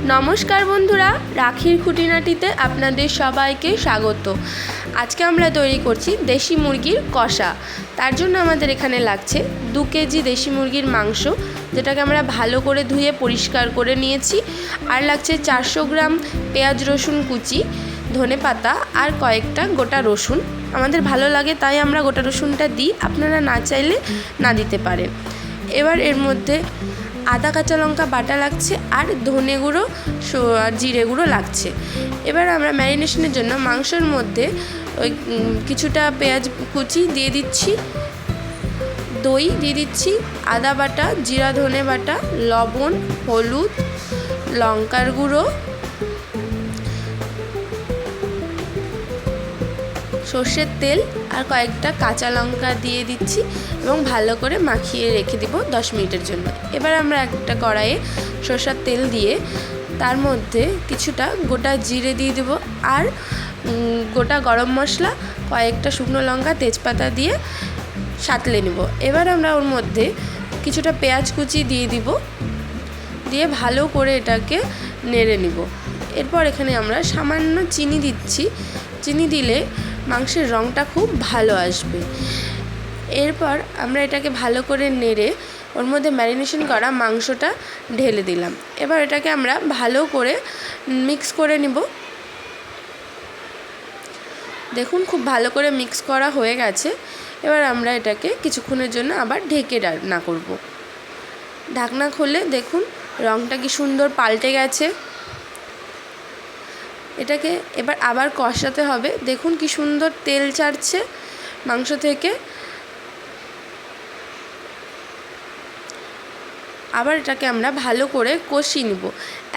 নমস্কার বন্ধুরা, রাখির খুঁটিনাটিতে আপনাদের সবাইকে স্বাগত। আজকে আমরা তৈরি করছি দেশি মুরগির কষা। তার জন্য আমাদের এখানে লাগছে 2 কেজি দেশি মুরগির মাংস, যেটাকে আমরা ভালো করে ধুয়ে পরিষ্কার করে নিয়েছি। আর লাগছে 400 গ্রাম পেঁয়াজ রসুন কুচি, ধনেপাতা আর কয়েকটা গোটা রসুন। আমাদের ভালো লাগে তাই আমরা গোটা রসুনটা দিই, আপনারা না চাইলে না দিতে পারেন। এবার এর মধ্যে আদা কাঁচা লঙ্কা বাটা লাগছে আর ধনে গুঁড়ো আর জিরে গুঁড়ো লাগছে। এবার আমরা ম্যারিনেশনের জন্য মাংসের মধ্যে ওই কিছুটা পেঁয়াজ কুচি দিয়ে দিচ্ছি, দই দিয়ে দিচ্ছি, আদা বাটা, জিরা ধনে বাটা, লবণ, হলুদ, লঙ্কার গুঁড়ো, সর্ষের তেল আর কয়েকটা কাঁচা লঙ্কা দিয়ে দিচ্ছি এবং ভালো করে মাখিয়ে রেখে দিব 10 মিনিটের জন্য। এবার আমরা একটা কড়াইয়ে সর্ষের তেল দিয়ে তার মধ্যে কিছুটা গোটা জিরে দিয়ে দেব আর গোটা গরম মশলা, কয়েকটা শুকনো লঙ্কা, তেজপাতা দিয়ে সাঁতলে নেব। এবার আমরা ওর মধ্যে কিছুটা পেঁয়াজ কুচি দিয়ে দিব, দিয়ে ভালো করে এটাকে নেড়ে নিব। এরপর এখানে আমরা সামান্য চিনি দিচ্ছি, চিনি দিলে মাংসের রঙটা খুব ভালো আসবে। এরপর আমরা এটাকে ভালো করে নেড়ে ওর মধ্যে ম্যারিনেশন করা মাংসটা ঢেলে দিলাম। এবার এটাকে আমরা ভালো করে মিক্স করে নিব। দেখুন খুব ভালো করে মিক্স করা হয়ে গেছে। এবার আমরা এটাকে কিছুক্ষণের জন্য আবার ঢেকে রান্না করব। ঢাকনা খুলে দেখুন রঙটা কি সুন্দর পাল্টে গেছে। এটাকে এবার আবার কষাতে হবে। দেখুন কি সুন্দর তেল ছাড়ছে মাংস থেকে। আবার এটাকে আমরা ভালো করে কষিয়ে নিব,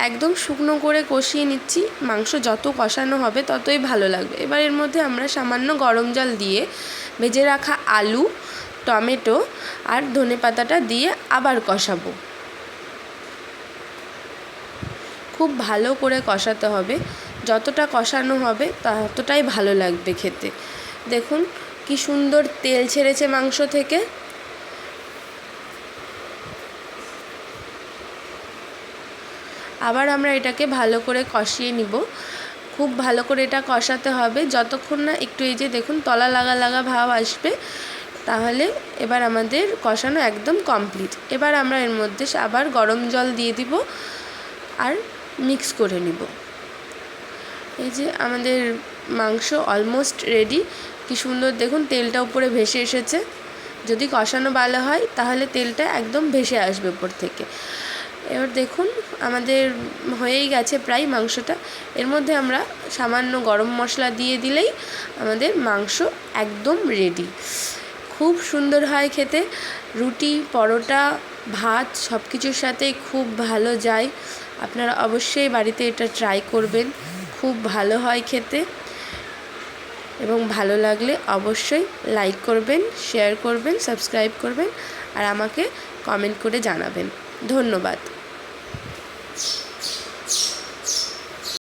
একদম শুকনো করে কষিয়ে নিচ্ছি। মাংস যত কষানো হবে ততই ভালো লাগবে। এবার এর মধ্যে আমরা সামান্য গরম জল দিয়ে ভেজে রাখা আলু, টমেটো আর ধনেপাতাটা দিয়ে আবার কষাবো। খুব ভালো করে কষাতে হবে, যতটা কষানো হবে ততটাই ভালো লাগবে খেতে। দেখুন কি সুন্দর তেল ছেড়েছে মাংস থেকে। আবার আমরা এটাকে ভালো করে কষিয়ে নিব। খুব ভালো করে এটা কষাতে হবে যতক্ষণ না একটু এই যে দেখুন তলা লাগা লাগা ভাব আসবে, তাহলে এবার আমাদের কষানো একদম কমপ্লিট। এবার আমরা এর মধ্যে আবার গরম জল দিয়ে দিব আর মিক্স করে নিব। এই যে আমাদের মাংস অলমোস্ট রেডি। কি সুন্দর দেখুন তেলটা উপরে ভেসে এসেছে। যদি কষানো ভালো হয় তাহলে তেলটা একদম ভেসে আসবে উপর থেকে। এবার দেখুন আমাদের হয়েই গেছে প্রায় মাংসটা। এর মধ্যে আমরা সামান্য গরম মশলা দিয়ে দিলেই আমাদের মাংস একদম রেডি। খুব সুন্দর হয় খেতে, রুটি, পরোটা, ভাত সব কিছুর সাথে খুব ভালো যায়। আপনারা অবশ্যই বাড়িতে এটা ট্রাই করবেন, খুব ভালো হয় খেতে। এবং ভালো লাগলে অবশ্যই লাইক করবেন, শেয়ার করবেন, সাবস্ক্রাইব করবেন আর আমাকে কমেন্ট করে জানাবেন। ধন্যবাদ।